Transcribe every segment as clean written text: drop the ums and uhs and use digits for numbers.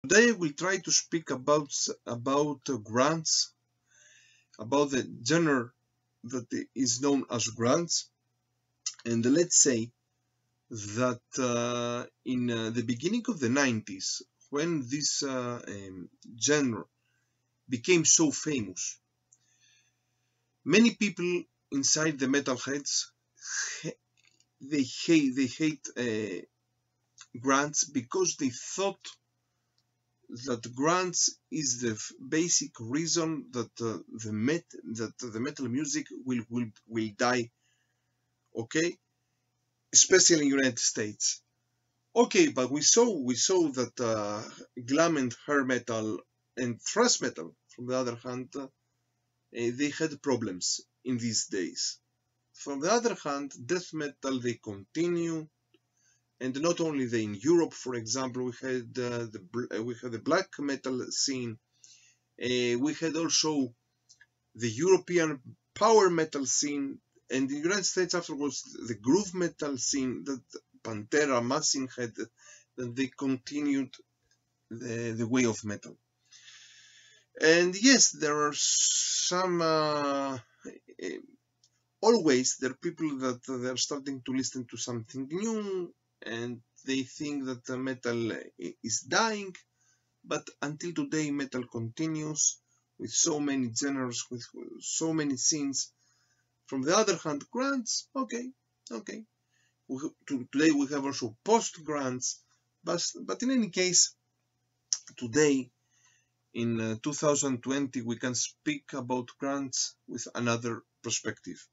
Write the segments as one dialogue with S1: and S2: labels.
S1: Today I will try to speak about grunts, about the genre that is known as grunts, and let's say that in the beginning of the 90s, when this genre became so famous, many people inside the metalheads they hate grunts because they thought that grunts is the basic reason that the metal music will die, okay, especially in United States. Okay, but we saw that glam and hair metal and thrash metal, from the other hand, they had problems in these days. From the other hand, death metal they continue, and not only they in Europe. For example, we had the black metal scene. We had also the European power metal scene, and in the United States afterwards the groove metal scene that Pantera, Machine Head, that they continued the way of metal. And yes, there are some always there are people that they're starting to listen to something new, and they think that the metal is dying. But until today, metal continues with so many genres, with so many scenes. From the other hand, grunts, okay. Today we have also post-grunts, but in any case, today in 2020 we can speak about grunts with another perspective,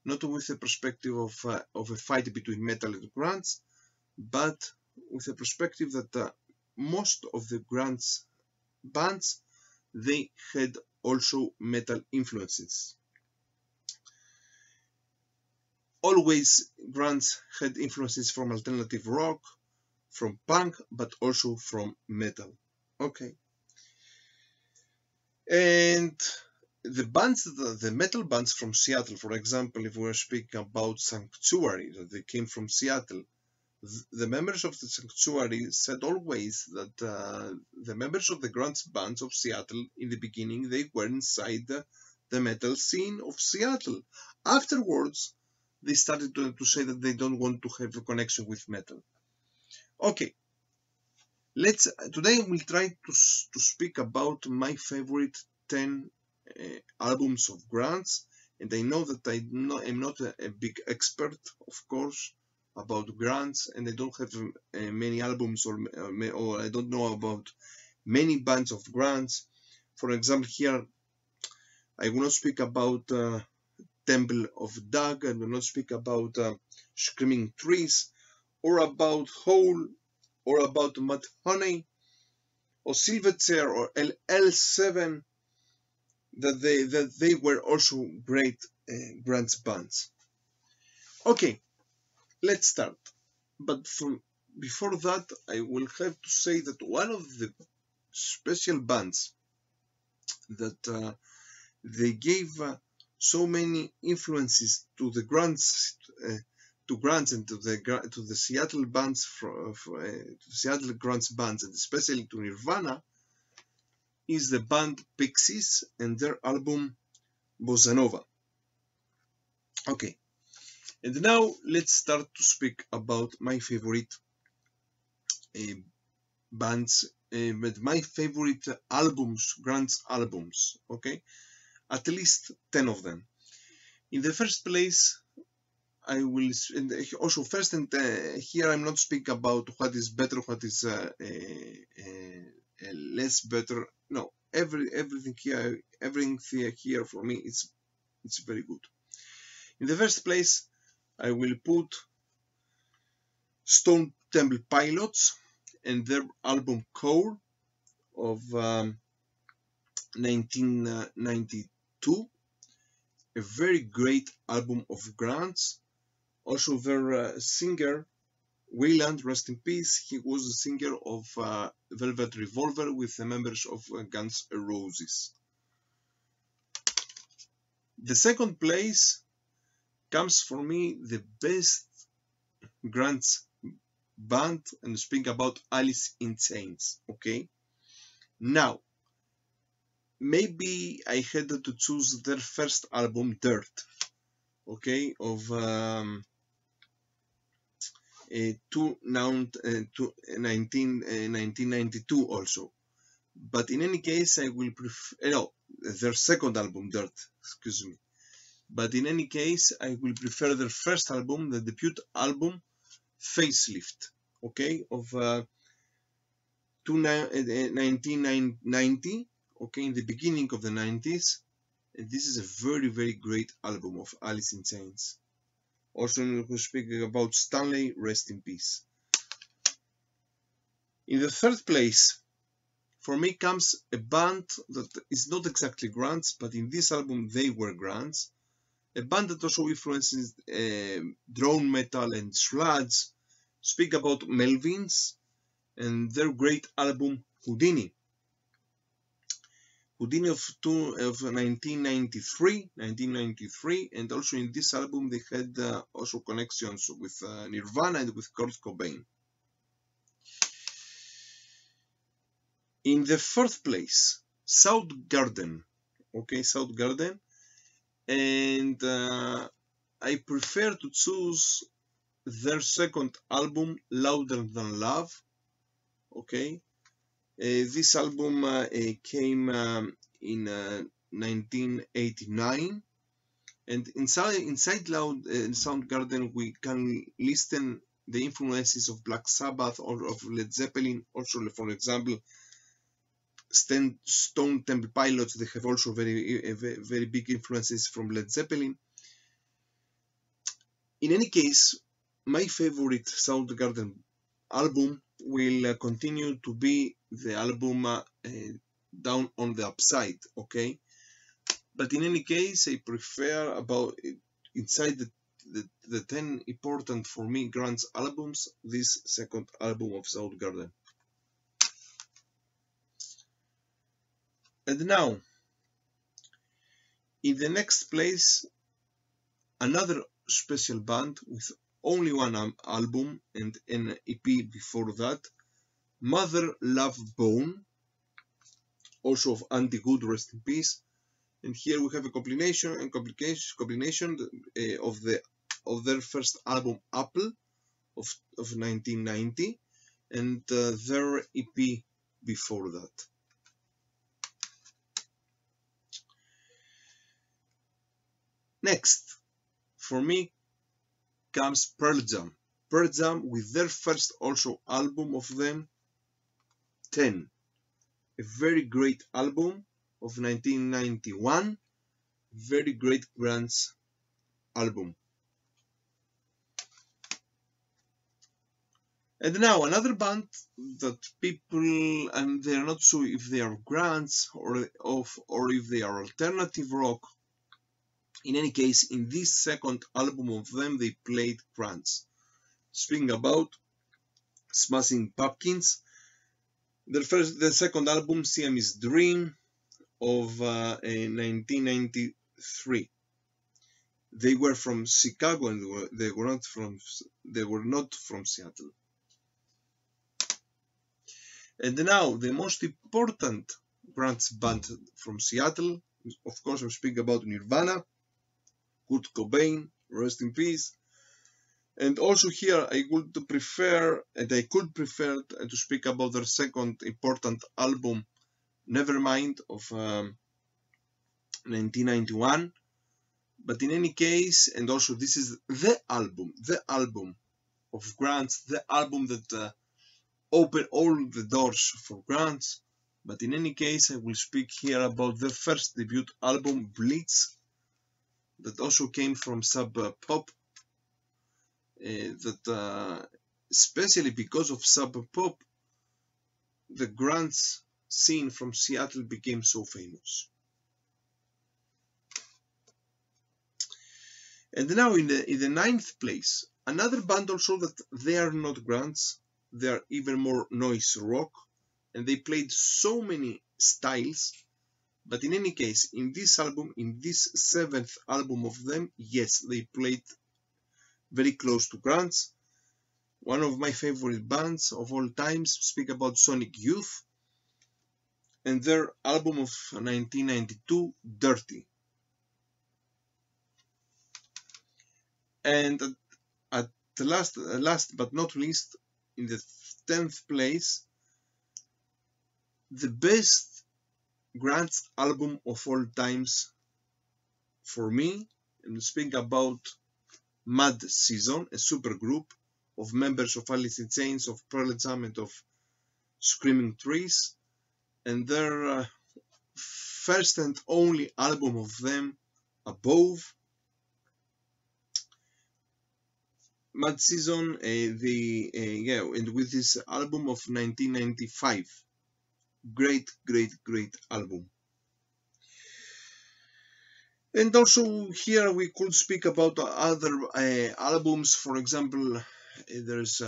S1: not with the perspective of a fight between metal and grunts, but with the perspective that most of the grunts bands they had also metal influences. Always grunts had influences from alternative rock, from punk, but also from metal. Okay. And the metal bands from Seattle, for example, if we're speaking about Sanctuary, that they came from Seattle, the members of the Sanctuary said always that the members of the grunge bands of Seattle in the beginning they were inside the metal scene of Seattle. Afterwards, they started to say that they don't want to have a connection with metal. Okay, today we'll try to speak about my favorite 10 albums of grunge, and I know that I'm not a big expert, of course, about grunge, and I don't have many albums or I don't know about many bands of grunge. For example, here I will not speak about Temple of Doug, I will not speak about Screaming Trees, or about Hole, or about Mud Honey, or Silverchair, or L7, that they were also great grunge bands. Okay, let's start. But before that, I will have to say that one of the special bands that they gave so many influences to the grunge, and to the Seattle bands, to Seattle grunge bands, and especially to Nirvana, is the band Pixies and their album Bossa Nova. Okay, and now let's start to speak about my favorite bands, with my favorite albums, grunge albums. Okay, at least 10 of them. In the first place, I will also first, and here I'm not speaking about what is better, what is less better. No, everything here for me it's very good. In the first place, I will put Stone Temple Pilots and their album Core of 1992, a very great album of grunge. Also their singer Wayland, rest in peace, he was the singer of Velvet Revolver with the members of Guns N' Roses. The second place comes for me the best grunge band, and speaking about Alice in Chains. Okay, Now, maybe I had to choose their first album, Dirt, okay, of 1992 also. But in any case, I will prefer, no, their second album, Dirt, excuse me. But in any case, I will prefer their first album, the debut album, Facelift, okay, of 1990, okay, in the beginning of the 90s. And this is a very, very great album of Alice in Chains. Also, who speaking about Stanley, rest in peace. In the third place, for me comes a band that is not exactly grunge, but in this album they were grunge. A band that also influences drone metal and sludge. Speak about Melvins and their great album Houdini. Houdini of 1993, and also in this album they had also connections with Nirvana and with Kurt Cobain. In the fourth place, Soundgarden, okay, Soundgarden, and I prefer to choose their second album, Louder Than Love, okay. This album came in 1989, and inside Soundgarden we can listen the influences of Black Sabbath or of Led Zeppelin. Also, for example, Stone Temple Pilots, they have also very big influences from Led Zeppelin. In any case, my favorite Soundgarden album will continue to be the album Down on the Upside, okay? But in any case, I prefer about inside the 10 important for me grunge albums, this second album of Soundgarden. And now, in the next place, another special band with only one album and an EP before that, Mother Love Bone, also of Andy Good, rest in peace. And here we have a combination of their first album Apple of 1990 and their EP before that. Next, for me, comes Pearl Jam. Pearl Jam with their first also album of them, 10. A very great album of 1991. Very great grunge album. And now another band that people, and they're not sure if they are grunge or if they are alternative rock. In any case, in this second album of them, they played grunge. Speaking about Smashing Pumpkins, the second album, Siamese Dream, of 1993. They were from Chicago and they were not from Seattle. And now the most important grunge band from Seattle, of course, I'm speaking about Nirvana. Kurt Cobain, rest in peace. And also here I could prefer to speak about their second important album, Nevermind, of 1991. But in any case, and also this is the album of grunge, the album that opened all the doors for grunge. But in any case, I will speak here about their first debut album, Blitz, that also came from Sub Pop, that especially because of Sub Pop, the grunge scene from Seattle became so famous. And now in the ninth place, another band also that they are not grunge, they are even more noise rock, and they played so many styles. But in any case, in this album, in this seventh album of them, yes, they played very close to grunge. One of my favorite bands of all times, speak about Sonic Youth. and their album of 1992, Dirty. And at the last but not least, in the 10th place, the best grunge album of all times for me, and speaking about Mad Season, a supergroup of members of Alice in Chains, of Pearl Jam, and of Screaming Trees, and their first and only album of them, Above. Mad Season, and with this album of 1995, great album. And also here we could speak about other albums. For example, there's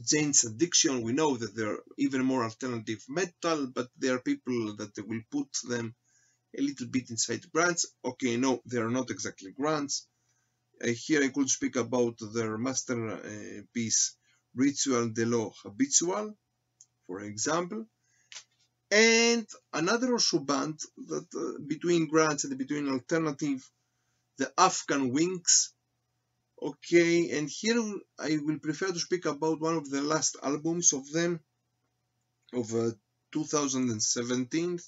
S1: Jane's Addiction. We know that they're even more alternative metal, but there are people that will put them a little bit inside grunge. Okay, no, they are not exactly grunge. Here I could speak about their masterpiece Ritual de lo Habitual, for example. And another also band that between grunge and between alternative, the Afghan Wings. Okay, and here I will prefer to speak about one of the last albums of them, of 2017.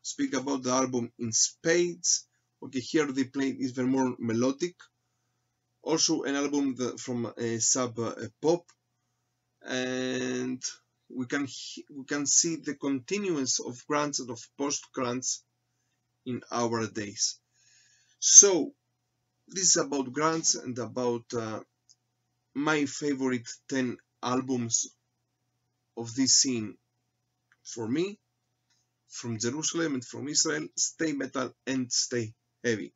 S1: Speak about the album In Spades. Okay, here they play even more melodic. Also an album from Sub Pop, and we can see the continuance of grunge and of post-grunge in our days. So this is about grunge and about my favorite 10 albums of this scene for me, from Jerusalem and from Israel. Stay metal and stay heavy.